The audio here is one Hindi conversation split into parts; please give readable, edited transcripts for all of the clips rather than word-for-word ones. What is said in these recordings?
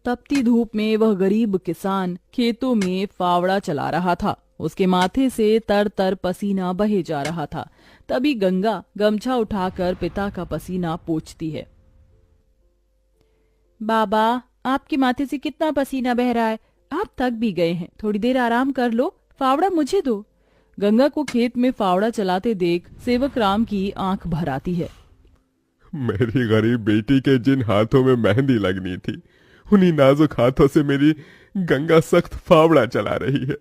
तपती धूप में वह गरीब किसान खेतों में फावड़ा चला रहा था। उसके माथे से तर तर पसीना बहे जा रहा था। तभी गंगा गमछा उठाकर पिता का पसीना पोंछती है। बाबा, आपके माथे से कितना पसीना बह रहा है। आप थक भी गए हैं, थोड़ी देर आराम कर लो। फावड़ा मुझे दो। गंगा को खेत में फावड़ा चलाते देख सेवक राम की आंख भर आती है। मेरी गरीब बेटी के जिन हाथों में मेहंदी लगनी थी, उन्हीं नाजुक हाथों से मेरी गंगा सख्त फावड़ा चला रही है।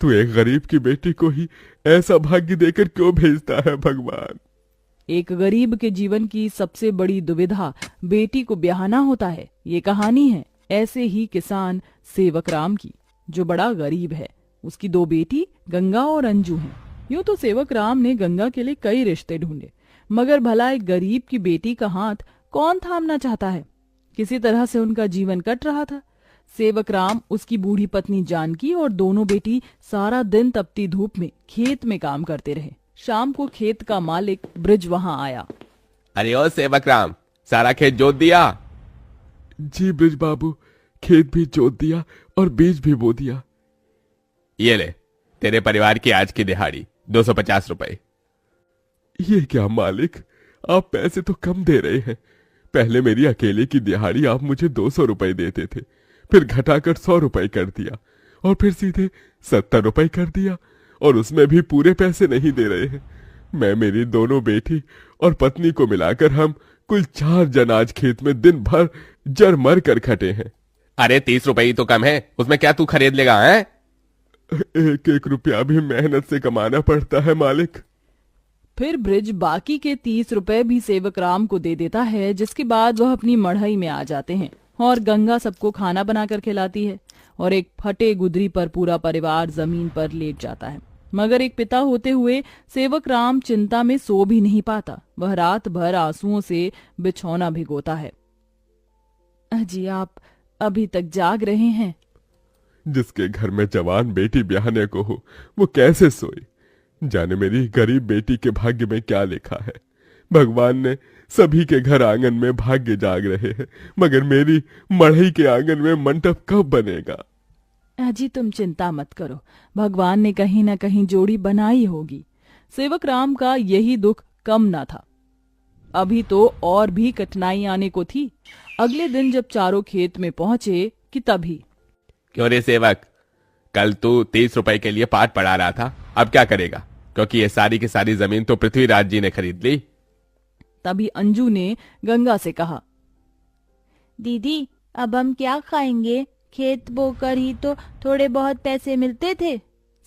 तू एक गरीब की बेटी को ही ऐसा भाग्य देकर क्यों भेजता है भगवान? एक गरीब के जीवन की सबसे बड़ी दुविधा बेटी को ब्याहना होता है। ये कहानी है ऐसे ही किसान सेवक राम की, जो बड़ा गरीब है। उसकी दो बेटी गंगा और अंजू हैं। यूं तो सेवक राम ने गंगा के लिए कई रिश्ते ढूंढे, मगर भला एक गरीब की बेटी का हाथ कौन थामना चाहता है। किसी तरह से उनका जीवन कट रहा था। सेवक राम, उसकी बूढ़ी पत्नी जानकी और दोनों बेटी सारा दिन तपती धूप में खेत में काम करते रहे। शाम को खेत का मालिक ब्रिज वहां आया। अरे ओ सेवक राम, सारा खेत जोत दिया? जी ब्रिज बाबू, खेत भी जोत दिया और बीज भी बो दिया। ये ले, तेरे परिवार की आज की दिहाड़ी 250 रुपए। ये क्या मालिक, आप पैसे तो कम दे रहे हैं। पहले मेरी अकेले की दिहाड़ी आप मुझे 200 रुपए देते थे, फिर घटाकर 100 रुपए कर दिया और फिर सीधे 70 रुपए कर दिया, और उसमें भी पूरे पैसे नहीं दे रहे हैं। मैं, मेरी दोनों बेटी और पत्नी को मिलाकर हम कुल 4 जन आज खेत में दिन भर जर मर कर खटे हैं। अरे 30 रुपए ही तो कम है, उसमें क्या तू खरीद लेगा है? एक एक रुपया भी मेहनत से कमाना पड़ता है मालिक। फिर ब्रिज बाकी के 30 रुपए भी सेवक राम को दे देता है, जिसके बाद वह अपनी मढ़ई में आ जाते हैं और गंगा सबको खाना बनाकर खिलाती है और एक फटे गुदरी पर पूरा परिवार जमीन पर लेट जाता है। मगर एक पिता होते हुए सेवक राम चिंता में सो भी नहीं पाता। वह रात भर आंसुओं से बिछौना भिगोता है। अजी, आप अभी तक जाग रहे हैं? जिसके घर में जवान बेटी ब्याहने को हो, वो कैसे सोए? जाने मेरी गरीब बेटी के भाग्य में क्या लिखा है। भगवान ने सभी के घर आंगन में भाग्य जाग रहे हैं, मगर मेरी मढ़ई के आंगन में मंडप कब बनेगा? अजी, तुम चिंता मत करो, भगवान ने कहीं न कहीं जोड़ी बनाई होगी। सेवक राम का यही दुख कम न था। अभी तो और भी कठिनाई आने को थी। अगले दिन जब चारों खेत में पहुंचे कि तभी। क्यों रे सेवक, कल तू 30 रुपए के लिए पाठ पढ़ा रहा था, अब क्या करेगा? क्योंकि ये सारी की सारी जमीन तो पृथ्वीराज जी ने खरीद ली। तभी अंजू ने गंगा से कहा, दीदी, अब हम क्या खाएंगे? खेत बोकर ही तो थोड़े बहुत पैसे मिलते थे।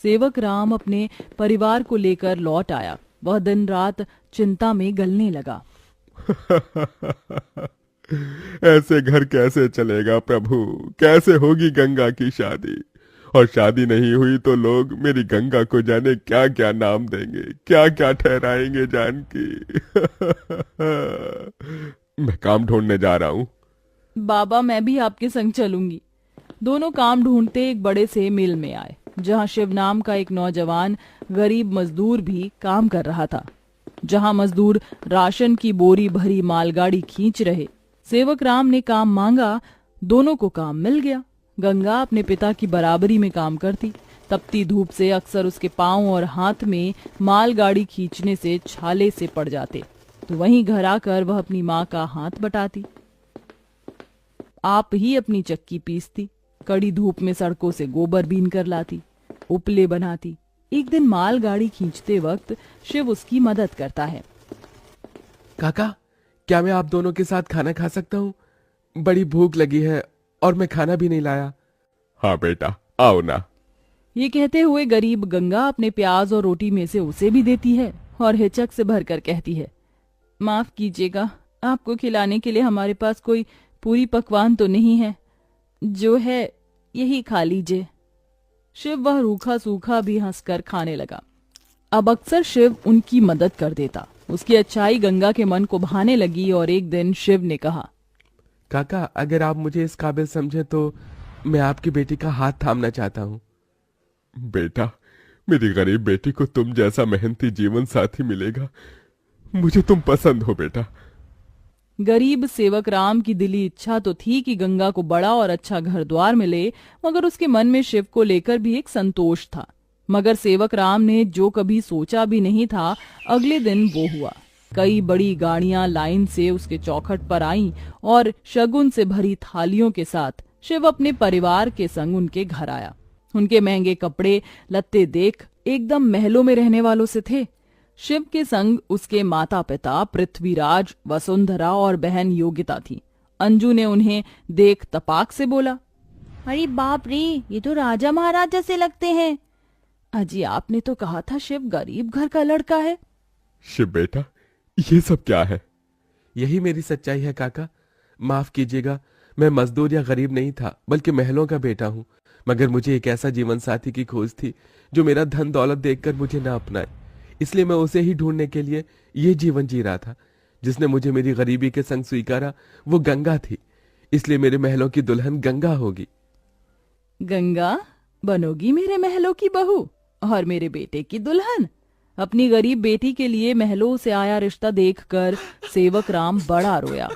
सेवक राम अपने परिवार को लेकर लौट आया। वह दिन रात चिंता में गलने लगा। ऐसे घर कैसे चलेगा प्रभु? कैसे होगी गंगा की शादी? और शादी नहीं हुई तो लोग मेरी गंगा को जाने क्या क्या नाम देंगे, क्या क्या ठहराएंगे जानकी। मैं काम ढूंढने जा रहा हूँ। बाबा, मैं भी आपके संग चलूंगी। दोनों काम ढूंढते एक बड़े से मिल में आए, जहां शिव नाम का एक नौजवान गरीब मजदूर भी काम कर रहा था। जहां मजदूर राशन की बोरी भरी मालगाड़ी खींच रहे। सेवक राम ने काम मांगा, दोनों को काम मिल गया। गंगा अपने पिता की बराबरी में काम करती। तपती धूप से अक्सर उसके पांव और हाथ में मालगाड़ी खींचने से छाले से पड़ जाते, तो वहीं घर आकर वह अपनी माँ का हाथ बटाती। आप ही अपनी चक्की पीसती, कड़ी धूप में सड़कों से गोबर बीन कर लाती, उपले बनाती। एक दिन मालगाड़ी खींचते वक्त शिव उसकी मदद करता है। काका, क्या मैं आप दोनों के साथ खाना खा सकता हूँ? बड़ी भूख लगी है और मैं खाना भी नहीं लाया। हाँ बेटा, आओ ना। ये कहते हुए गरीब गंगा अपने प्याज और रोटी में से उसे भी देती है और हिचक से भरकर कहती है, माफ कीजिएगा, आपको खिलाने के लिए हमारे पास कोई पूरी पकवान तो नहीं है, जो है यही खा लीजिए। शिव वह रूखा सूखा भी हंसकर खाने लगा। अब अक्सर शिव उनकी मदद कर देता। उसकी अच्छाई गंगा के मन को भाने लगी और एक दिन शिव ने कहा, काका, अगर आप मुझे इस काबिल समझे तो मैं आपकी बेटी का हाथ थामना चाहता हूँ। बेटा, मेरी गरीब बेटी को तुम जैसा मेहनती जीवन साथी मिलेगा। मुझे तुम पसंद हो बेटा। गरीब सेवक राम की दिली इच्छा तो थी कि गंगा को बड़ा और अच्छा घर द्वार मिले, मगर उसके मन में शिव को लेकर भी एक संतोष था। मगर सेवक राम ने जो कभी सोचा भी नहीं था, अगले दिन वो हुआ। कई बड़ी गाड़ियां लाइन से उसके चौखट पर आईं और शगुन से भरी थालियों के साथ शिव अपने परिवार के संग उनके घर आया। उनके महंगे कपड़े लत्ते देख एकदम महलों में रहने वालों से थे। शिव के संग उसके माता पिता पृथ्वीराज, वसुंधरा और बहन योगिता थी। अंजू ने उन्हें देख तपाक से बोला, अरे बाप रे, ये तो राजा महाराजा से लगते हैं। अजी, आपने तो कहा था शिव गरीब घर का लड़का है। शिव बेटा, ये सब क्या है? यही मेरी सच्चाई है काका। माफ कीजिएगा, मैं मजदूर या गरीब नहीं था, बल्कि महलों का बेटा हूँ। मगर मुझे एक ऐसा जीवन साथी की खोज थी जो मेरा धन दौलत देखकर मुझे न अपनाए। इसलिए मैं उसे ही ढूंढने के लिए ये जीवन जी रहा था। जिसने मुझे मेरी गरीबी के संग स्वीकारा वो गंगा थी। इसलिए मेरे महलों की दुल्हन गंगा होगी। गंगा बनोगी मेरे महलों की बहू और मेरे बेटे की दुल्हन? अपनी गरीब बेटी के लिए महलों से आया रिश्ता देखकर सेवक राम बड़ा रोया।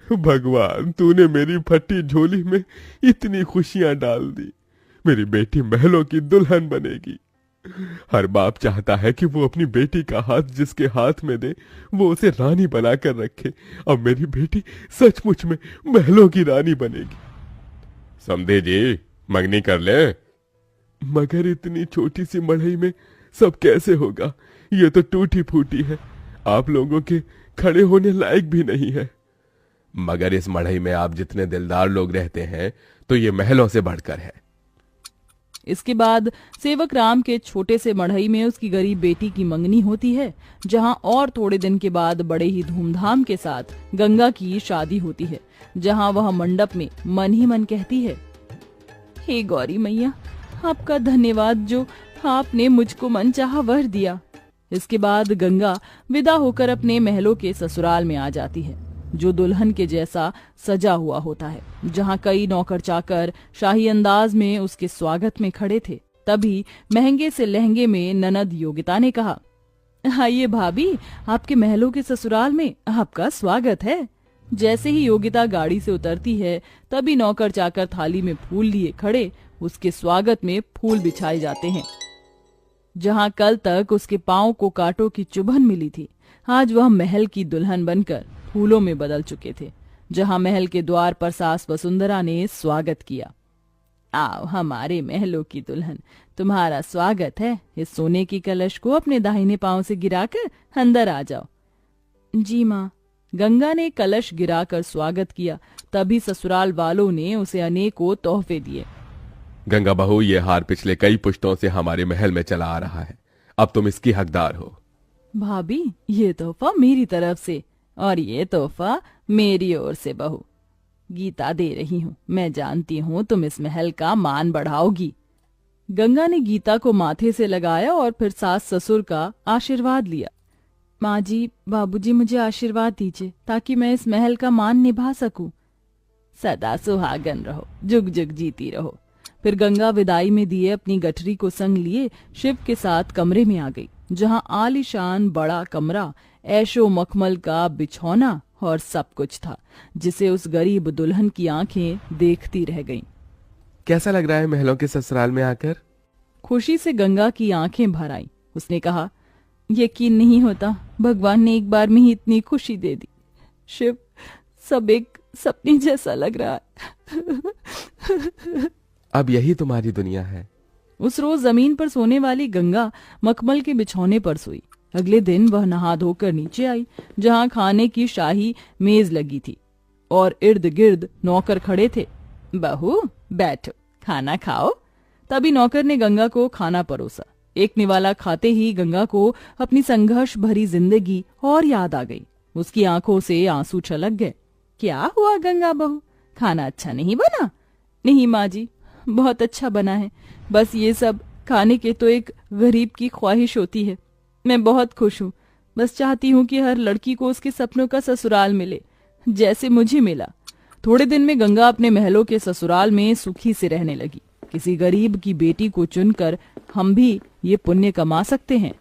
भगवान, तूने मेरी फटी झोली में इतनी खुशियां डाल दी। मेरी बेटी महलों की दुल्हन बनेगी। हर बाप चाहता है कि वो अपनी बेटी का हाथ जिसके हाथ में दे वो उसे रानी बनाकर रखे। अब मेरी बेटी सचमुच में महलों की रानी बनेगी। समझे जी, मंगनी कर ले। मगर इतनी छोटी सी मड़ई में सब कैसे होगा? ये तो टूटी फूटी है, आप लोगों के खड़े होने लायक भी नहीं है। मगर इस मड़ई में आप जितने दिलदार लोग रहते हैं तो ये महलों से बढ़कर है। इसके बाद सेवक राम के छोटे से मढ़ई में उसकी गरीब बेटी की मंगनी होती है, जहां और थोड़े दिन के बाद बड़े ही धूमधाम के साथ गंगा की शादी होती है, जहां वह मंडप में मन ही मन कहती है, हे गौरी मैया, आपका धन्यवाद जो आपने मुझको मनचाहा वर दिया। इसके बाद गंगा विदा होकर अपने महलों के ससुराल में आ जाती है, जो दुल्हन के जैसा सजा हुआ होता है, जहां कई नौकर चाकर शाही अंदाज में उसके स्वागत में खड़े थे। तभी महंगे से लहंगे में ननद योगिता ने कहा, आइए भाभी, आपके महलों के ससुराल में आपका स्वागत है। जैसे ही योगिता गाड़ी से उतरती है, तभी नौकर चाकर थाली में फूल लिए खड़े उसके स्वागत में फूल बिछाए जाते हैं। जहां कल तक उसके पांव को कांटों की चुभन मिली थी, आज वह महल की दुल्हन बनकर फूलों में बदल चुके थे। जहां महल के द्वार पर सास वसुंधरा ने स्वागत किया। आओ हमारे महलों की दुल्हन, तुम्हारा स्वागत है। इस सोने की कलश को अपने दाहिने पांव से गिराकर अंदर आ जाओ। जी माँ। गंगा ने कलश गिराकर स्वागत किया। तभी ससुराल वालों ने उसे अनेकों तोहफे दिए। गंगा बहू, ये हार पिछले कई पुश्तों से हमारे महल में चला आ रहा है, अब तुम इसकी हकदार हो। भाभी, ये तोहफा मेरी तरफ से और ये तोहफा मेरी ओर से बहू। गीता दे रही हूँ, मैं जानती हूँ तुम इस महल का मान बढ़ाओगी। गंगा ने गीता को माथे से लगाया और फिर सास ससुर का आशीर्वाद लिया। माँ जी, बाबूजी, मुझे आशीर्वाद दीजिए ताकि मैं इस महल का मान निभा सकूं। सदा सुहागन रहो, जुग जुग जीती रहो। फिर गंगा विदाई में दिए अपनी गठरी को संग लिए शिव के साथ कमरे में आ गई, जहां आलीशान बड़ा कमरा, ऐशो मखमल का बिछौना और सब कुछ था, जिसे उस गरीब दुल्हन की आंखें देखती रह गईं। कैसा लग रहा है महलों के ससुराल में आकर? खुशी से गंगा की आंखें भर आईं। उसने कहा, यकीन नहीं होता, भगवान ने एक बार में ही इतनी खुशी दे दी। शिव, सब एक सपने जैसा लग रहा है। अब यही तुम्हारी दुनिया है। उस रोज जमीन पर सोने वाली गंगा मखमल के बिछौने पर सोई। अगले दिन वह नहा धोकर नीचे आई, जहां खाने की शाही मेज लगी थी और इर्द गिर्द नौकर खड़े थे। बहू बैठो, खाना खाओ। तभी नौकर ने गंगा को खाना परोसा। एक निवाला खाते ही गंगा को अपनी संघर्ष भरी जिंदगी और याद आ गई। उसकी आंखों से आंसू छलक गए। क्या हुआ गंगा बहू, खाना अच्छा नहीं बना? नहीं माँ जी, बहुत अच्छा बना है, बस ये सब खाने के तो एक गरीब की ख्वाहिश होती है। मैं बहुत खुश हूँ, बस चाहती हूँ कि हर लड़की को उसके सपनों का ससुराल मिले, जैसे मुझे मिला। थोड़े दिन में गंगा अपने महलों के ससुराल में सुखी से रहने लगी। किसी गरीब की बेटी को चुनकर हम भी ये पुण्य कमा सकते हैं।